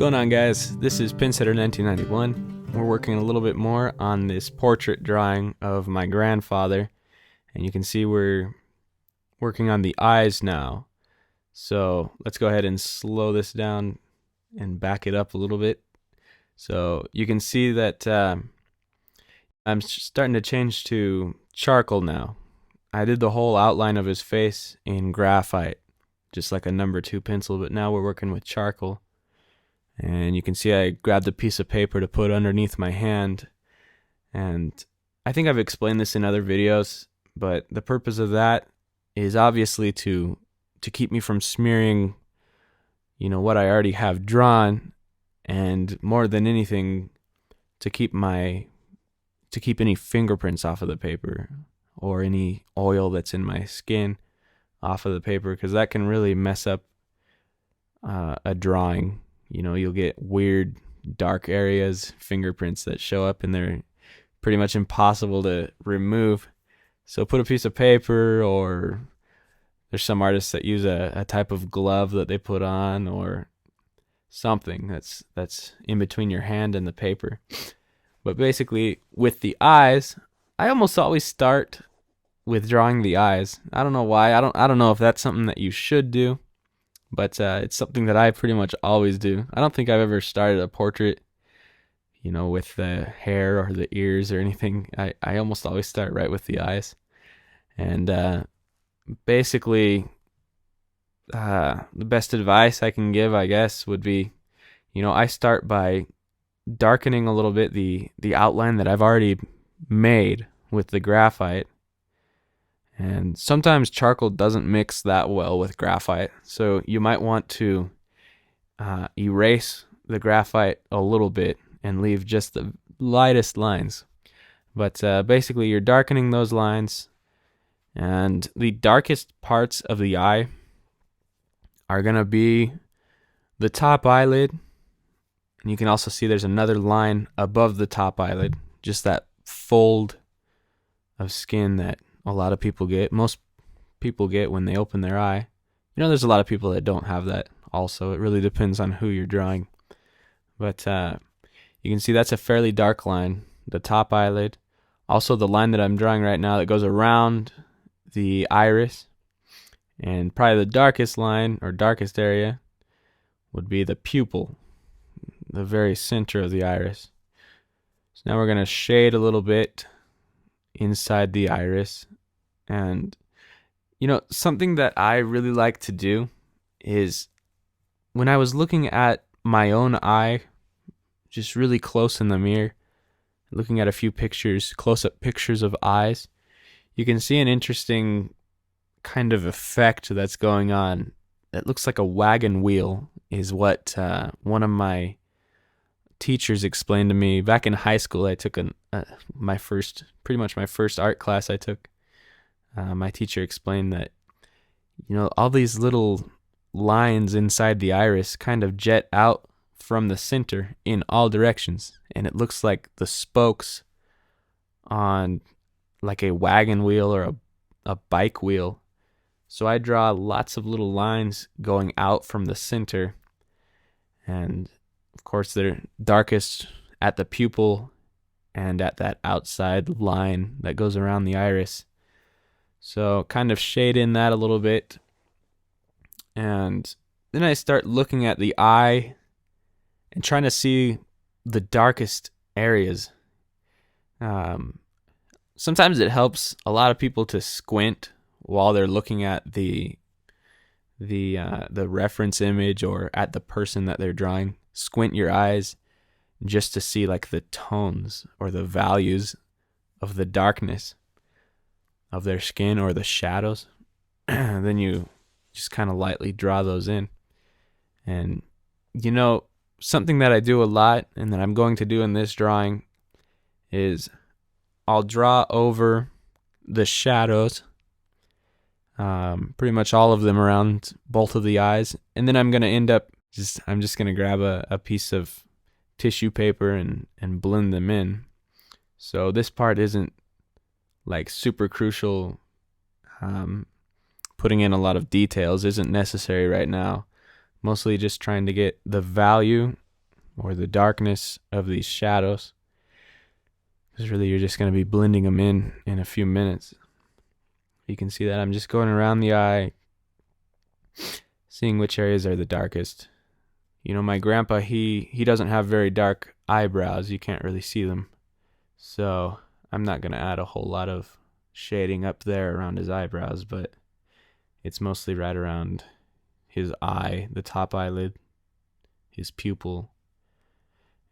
going on, guys? This is pinsetter1991. We're working a little bit more on this portrait drawing of my grandfather, and you can see we're working on the eyes now. So let's go ahead and slow this down and back it up a little bit. So you can see that I'm starting to change to charcoal now. I did the whole outline of his face in graphite, just like a number 2 pencil, but now we're working with charcoal. And you can see I grabbed a piece of paper to put underneath my hand. And I think I've explained this in other videos, but the purpose of that is obviously to keep me from smearing, what I already have drawn, and more than anything, to keep any fingerprints off of the paper or any oil that's in my skin off of the paper, because that can really mess up a drawing. You'll get weird dark areas, fingerprints that show up, and they're pretty much impossible to remove. So put a piece of paper, or there's some artists that use a type of glove that they put on, or something that's in between your hand and the paper. But basically, with the eyes, I almost always start with drawing the eyes. I don't know why. I don't know if that's something that you should do, but it's something that I pretty much always do. I don't think I've ever started a portrait, with the hair or the ears or anything. I almost always start right with the eyes. And basically, the best advice I can give, I guess, would be, I start by darkening a little bit the outline that I've already made with the graphite. And sometimes charcoal doesn't mix that well with graphite, so you might want to erase the graphite a little bit and leave just the lightest lines. But basically, you're darkening those lines, and the darkest parts of the eye are going to be the top eyelid. And you can also see there's another line above the top eyelid, just that fold of skin that a lot of people get. Most people get when they open their eye. There's a lot of people that don't have that also. It really depends on who you're drawing. But you can see that's a fairly dark line, the top eyelid. Also the line that I'm drawing right now that goes around the iris. And probably the darkest line or darkest area would be the pupil, the very center of the iris. So now we're going to shade a little bit inside the iris. And something that I really like to do is, when I was looking at my own eye just really close in the mirror, looking at a few pictures, close-up pictures of eyes, you can see an interesting kind of effect that's going on. That looks like a wagon wheel, is what one of my teachers explained to me back in high school. I took my first art class I took. My teacher explained that all these little lines inside the iris kind of jet out from the center in all directions, and it looks like the spokes on like a wagon wheel or a bike wheel. So I draw lots of little lines going out from the center, and of course they're darkest at the pupil and at that outside line that goes around the iris. So kind of shade in that a little bit. And then I start looking at the eye and trying to see the darkest areas. Sometimes it helps a lot of people to squint while they're looking at the reference image or at the person that they're drawing. Squint your eyes just to see like the tones or the values of the darkness of their skin or the shadows. Then you just kind of lightly draw those in. And something that I do a lot, and that I'm going to do in this drawing, is I'll draw over the shadows, pretty much all of them around both of the eyes, and then I'm going to end up I'm just going to grab a piece of tissue paper and blend them in. So this part isn't like super crucial. Putting in a lot of details isn't necessary right now. Mostly just trying to get the value or the darkness of these shadows. Because really you're just going to be blending them in a few minutes. You can see that I'm just going around the eye, seeing which areas are the darkest. You know, my grandpa, he doesn't have very dark eyebrows. You can't really see them. So I'm not going to add a whole lot of shading up there around his eyebrows, but it's mostly right around his eye, the top eyelid, his pupil.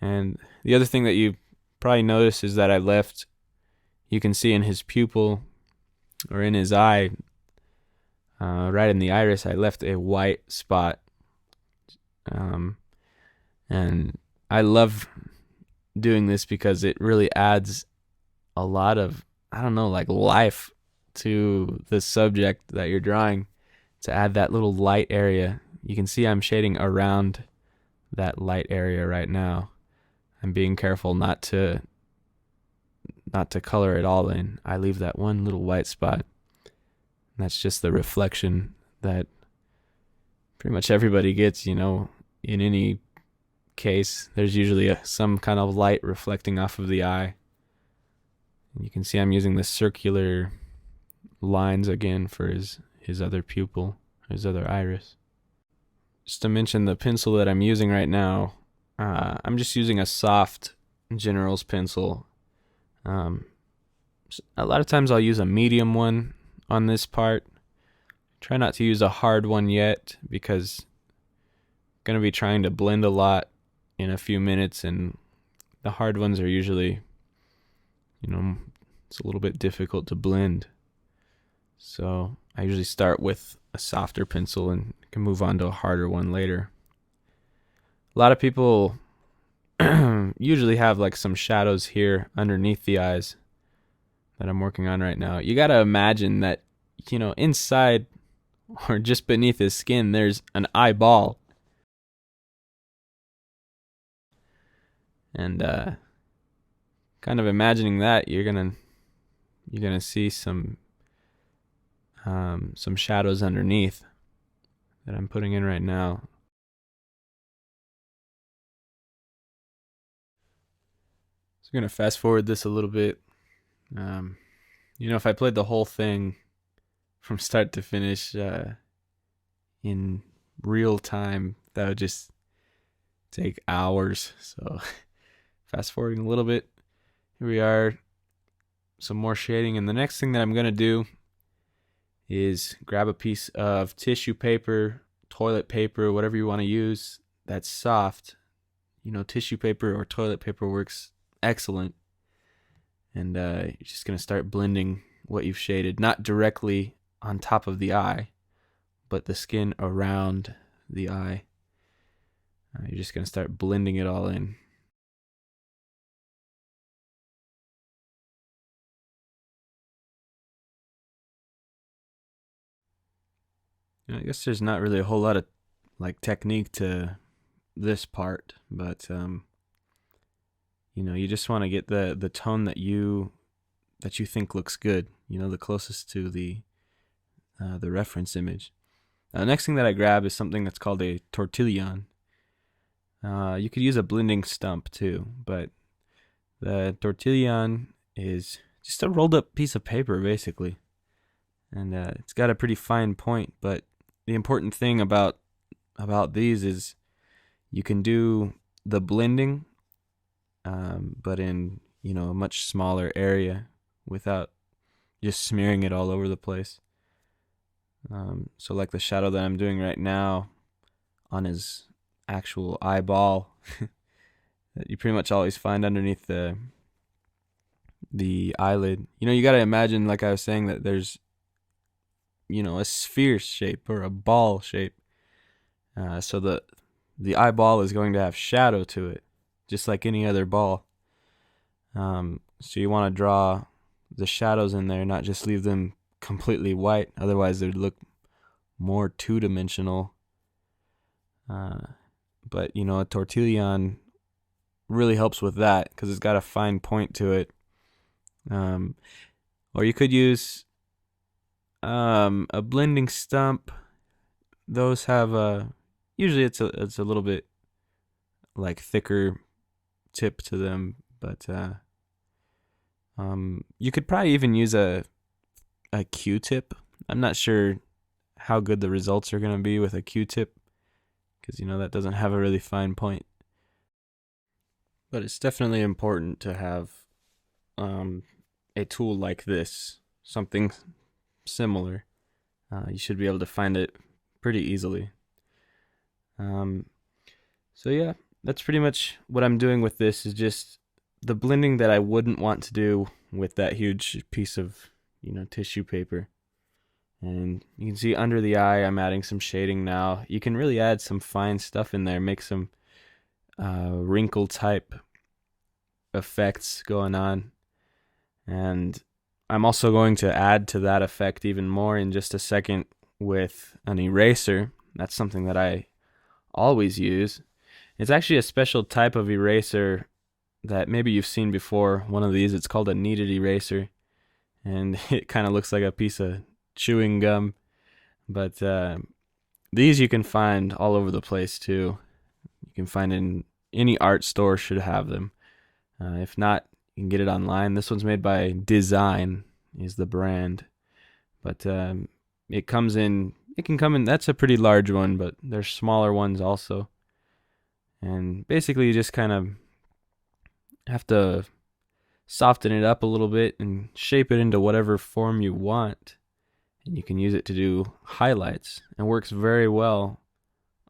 And the other thing that you probably notice is that you can see in his pupil or in his eye, right in the iris, I left a white spot. And I love doing this because it really adds a lot of, I don't know, like life to the subject that you're drawing, to add that little light area. You can see I'm shading around that light area right now. I'm being careful not to color it all in. I leave that one little white spot. And that's just the reflection that pretty much everybody gets, you know. In any case, there's usually some kind of light reflecting off of the eye. And you can see I'm using the circular lines again for his other pupil, his other iris. Just to mention the pencil that I'm using right now, I'm just using a soft General's pencil. A lot of times I'll use a medium one on this part. Try not to use a hard one yet because I'm going to be trying to blend a lot in a few minutes, and the hard ones are usually, you know, it's a little bit difficult to blend. So I usually start with a softer pencil and can move on to a harder one later. A lot of people usually have like some shadows here underneath the eyes that I'm working on right now. You got to imagine that, you know, inside or just beneath his skin, there's an eyeball. And kind of imagining that, you're gonna see some shadows underneath that I'm putting in right now. So I'm gonna fast forward this a little bit. You know, if I played the whole thing from start to finish in real time, that would just take hours. So fast forwarding a little bit, here we are, some more shading. And the next thing that I'm going to do is grab a piece of tissue paper, toilet paper, whatever you want to use that's soft. You know, tissue paper or toilet paper works excellent. And you're just going to start blending what you've shaded, not directly on top of the eye, but the skin around the eye. You're just going to start blending it all in. You know, I guess there's not really a whole lot of like technique to this part, but you know, you just want to get the tone that you think looks good. You know, the closest to the reference image. The next thing that I grab is something that's called a tortillion. You could use a blending stump too, but the tortillion is just a rolled up piece of paper basically, and it's got a pretty fine point. But the important thing about these is you can do the blending, but in, you know, a much smaller area without just smearing it all over the place. So like the shadow that I'm doing right now on his actual eyeball that you pretty much always find underneath the eyelid. You know, you got to imagine, like I was saying, that there's, you know, a sphere shape or a ball shape. So the eyeball is going to have shadow to it, just like any other ball. So you want to draw the shadows in there, not just leave them completely white. Otherwise, they'd look more two-dimensional. But, you know, a tortillion really helps with that because it's got a fine point to it. Or you could use a blending stump. Those have usually it's a little bit like thicker tip to them, but you could probably even use a Q-tip. I'm not sure how good the results are going to be with a Q-tip, because that doesn't have a really fine point. But it's definitely important to have a tool like this, something similar. You should be able to find it pretty easily. So yeah, that's pretty much what I'm doing with this, is just the blending that I wouldn't want to do with that huge piece of tissue paper. And you can see under the eye I'm adding some shading now. You can really add some fine stuff in there, make some wrinkle type effects going on. And I'm also going to add to that effect even more in just a second with an eraser. That's something that I always use. It's actually a special type of eraser that maybe you've seen before. One of these, it's called a kneaded eraser, and it kind of looks like a piece of chewing gum. But these you can find all over the place too. You can find in any art store should have them. If not, you can get it online. This one's made by Design is the brand, but it can come in. That's a pretty large one, but there's smaller ones also. And basically, you just kind of have to soften it up a little bit and shape it into whatever form you want. And you can use it to do highlights. It works very well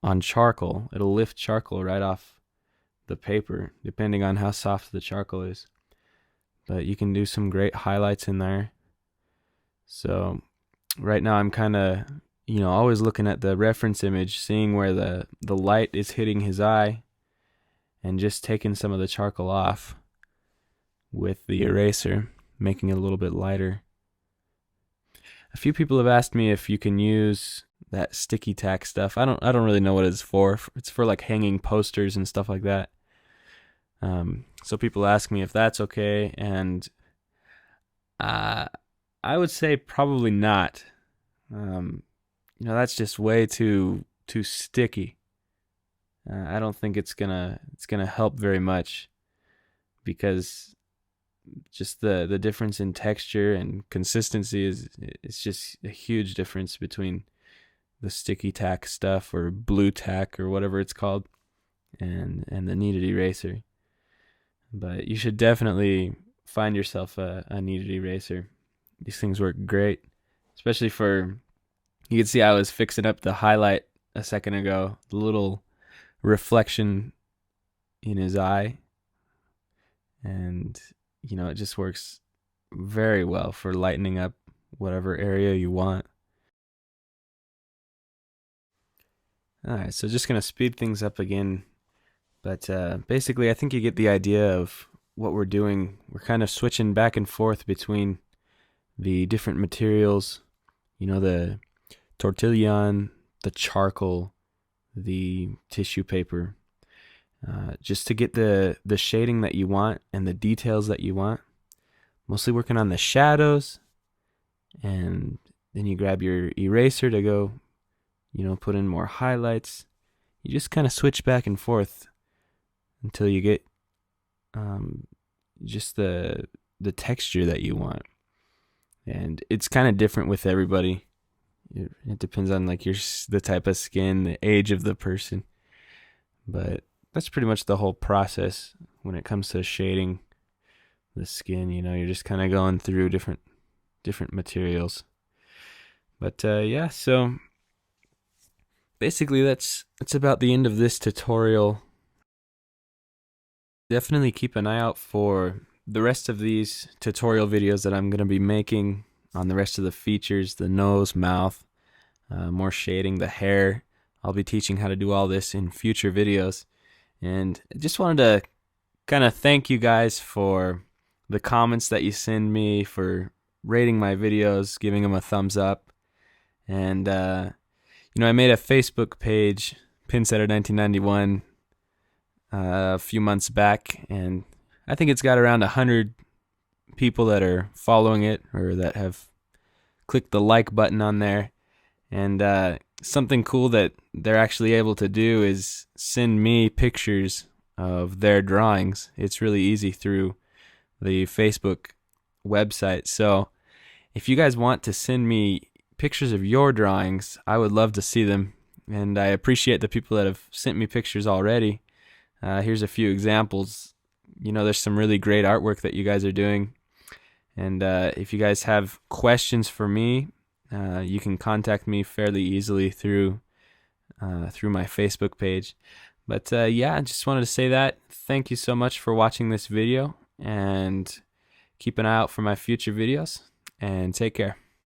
on charcoal. It'll lift charcoal right off the paper, depending on how soft the charcoal is. But you can do some great highlights in there. So right now I'm kind of, always looking at the reference image, seeing where the light is hitting his eye, and just taking some of the charcoal off with the eraser, making it a little bit lighter. A few people have asked me if you can use that sticky tack stuff. I don't really know what it's for. It's for like hanging posters and stuff like that. So people ask me if that's okay, and I would say probably not. That's just way too sticky. I don't think it's gonna help very much, because just the difference in texture and consistency it's just a huge difference between the sticky tack stuff or blue tack or whatever it's called and the kneaded eraser. But you should definitely find yourself a kneaded eraser. These things work great, especially for, you can see I was fixing up the highlight a second ago, the little reflection in his eye, and it just works very well for lightening up whatever area you want. Alright, so just going to speed things up again, but basically I think you get the idea of what we're doing. We're kind of switching back and forth between the different materials, the tortillion, the charcoal, the tissue paper, just to get the shading that you want and the details that you want. Mostly working on the shadows, and then you grab your eraser to go, put in more highlights. You just kind of switch back and forth until you get just the texture that you want. And it's kind of different with everybody. It depends on the type of skin, the age of the person. But that's pretty much the whole process when it comes to shading the skin. You're just kind of going through different materials. But yeah, so basically that's about the end of this tutorial. Definitely keep an eye out for the rest of these tutorial videos that I'm going to be making on the rest of the features, the nose, mouth, more shading, the hair. I'll be teaching how to do all this in future videos. And I just wanted to kind of thank you guys for the comments that you send me, for rating my videos, giving them a thumbs up. And, I made a Facebook page, pinsetter1991, a few months back, and I think it's got around 100 people that are following it or that have clicked the like button on there. And something cool that they're actually able to do is send me pictures of their drawings. It's really easy through the Facebook website. So if you guys want to send me pictures of your drawings, I would love to see them. And I appreciate the people that have sent me pictures already. Here's a few examples. There's some really great artwork that you guys are doing. And if you guys have questions for me, you can contact me fairly easily through my Facebook page. But yeah, I just wanted to say that. Thank you so much for watching this video, and keep an eye out for my future videos, and take care.